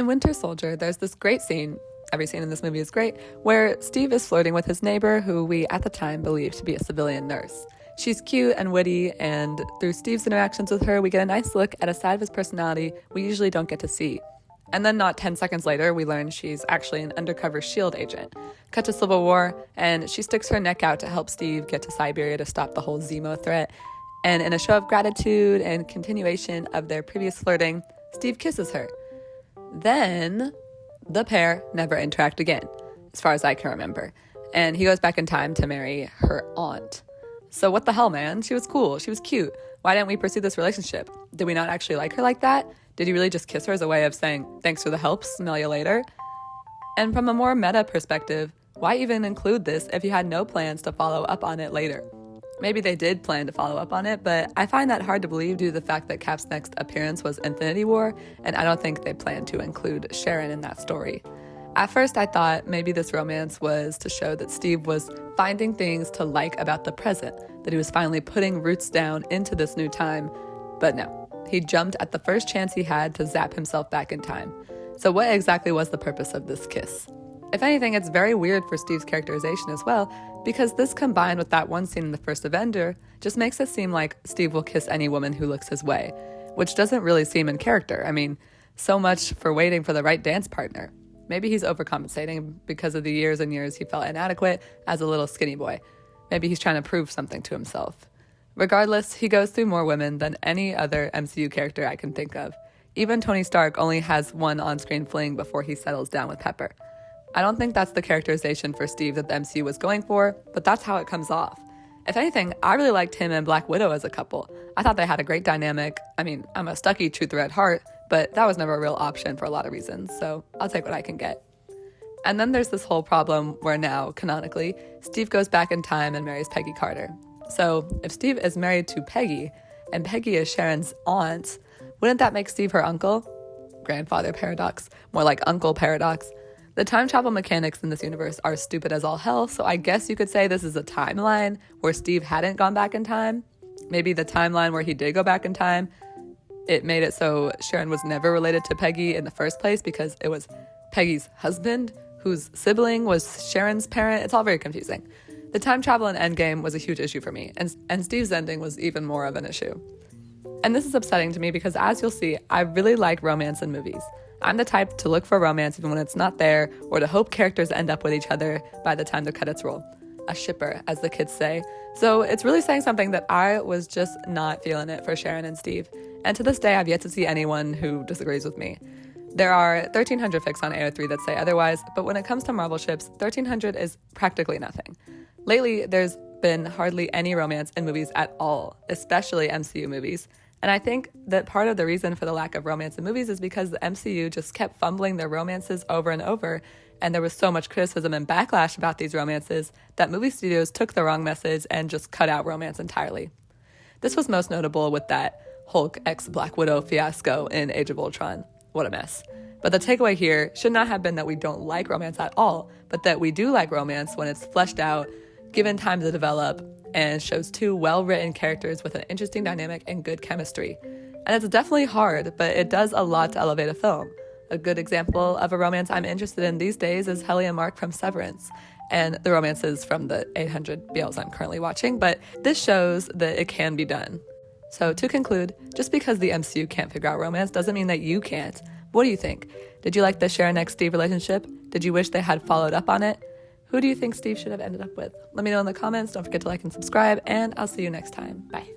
In Winter Soldier, there's this great scene, every scene in this movie is great, where Steve is flirting with his neighbor, who we at the time believed to be a civilian nurse. She's cute and witty, and through Steve's interactions with her, we get a nice look at a side of his personality we usually don't get to see. And then not 10 seconds later, we learn she's actually an undercover S.H.I.E.L.D. agent. Cut to Civil War, and she sticks her neck out to help Steve get to Siberia to stop the whole Zemo threat. And in a show of gratitude and continuation of their previous flirting, Steve kisses her. Then the pair never interact again, as far as I can remember. And he goes back in time to marry her aunt. So what the hell, man? She was cool. She was cute. Why didn't we pursue this relationship? Did we not actually like her like that? Did he really just kiss her as a way of saying, thanks for the help, smell you later? And from a more meta perspective, why even include this if you had no plans to follow up on it later? Maybe they did plan to follow up on it, but I find that hard to believe due to the fact that Cap's next appearance was Infinity War, and I don't think they planned to include Sharon in that story. At first, I thought maybe this romance was to show that Steve was finding things to like about the present, that he was finally putting roots down into this new time, but no. He jumped at the first chance he had to zap himself back in time. So what exactly was the purpose of this kiss? If anything, it's very weird for Steve's characterization as well, because this combined with that one scene in the first Avenger just makes it seem like Steve will kiss any woman who looks his way, which doesn't really seem in character. I mean, so much for waiting for the right dance partner. Maybe he's overcompensating because of the years and years he felt inadequate as a little skinny boy. Maybe he's trying to prove something to himself. Regardless, he goes through more women than any other MCU character I can think of. Even Tony Stark only has one on-screen fling before he settles down with Pepper. I don't think that's the characterization for Steve that the MCU was going for, but that's how it comes off. If anything, I really liked him and Black Widow as a couple. I thought they had a great dynamic. I mean, I'm a Stucky true threat at heart, but that was never a real option for a lot of reasons, so I'll take what I can get. And then there's this whole problem where now, canonically, Steve goes back in time and marries Peggy Carter. So if Steve is married to Peggy, and Peggy is Sharon's aunt, wouldn't that make Steve her uncle? Grandfather paradox, more like uncle paradox. The time travel mechanics in this universe are stupid as all hell, so I guess you could say this is a timeline where Steve hadn't gone back in time. Maybe the timeline where he did go back in time, it made it so Sharon was never related to Peggy in the first place because it was Peggy's husband, whose sibling was Sharon's parent. It's all very confusing. The time travel in Endgame was a huge issue for me, and Steve's ending was even more of an issue. And this is upsetting to me because, as you'll see, I really like romance in movies. I'm the type to look for romance even when it's not there, or to hope characters end up with each other by the time the credits roll. A shipper, as the kids say. So it's really saying something that I was just not feeling it for Sharon and Steve. And to this day, I've yet to see anyone who disagrees with me. There are 1,300 fics on AO3 that say otherwise, but when it comes to Marvel ships, 1,300 is practically nothing. Lately, there's been hardly any romance in movies at all, especially MCU movies. And I think that part of the reason for the lack of romance in movies is because the MCU just kept fumbling their romances over and over, and there was so much criticism and backlash about these romances that movie studios took the wrong message and just cut out romance entirely. This was most notable with that Hulk x Black Widow fiasco in Age of Ultron. What a mess. But the takeaway here should not have been that we don't like romance at all, but that we do like romance when it's fleshed out, given time to develop, and shows two well-written characters with an interesting dynamic and good chemistry. And it's definitely hard, but it does a lot to elevate a film. A good example of a romance I'm interested in these days is Helly and Mark from Severance, and the romances from the 800 BLs I'm currently watching, but this shows that it can be done. So to conclude, just because the MCU can't figure out romance doesn't mean that you can't. What do you think? Did you like the Sharon x Steve relationship? Did you wish they had followed up on it? Who do you think Steve should have ended up with? Let me know in the comments. Don't forget to like and subscribe, and I'll see you next time. Bye.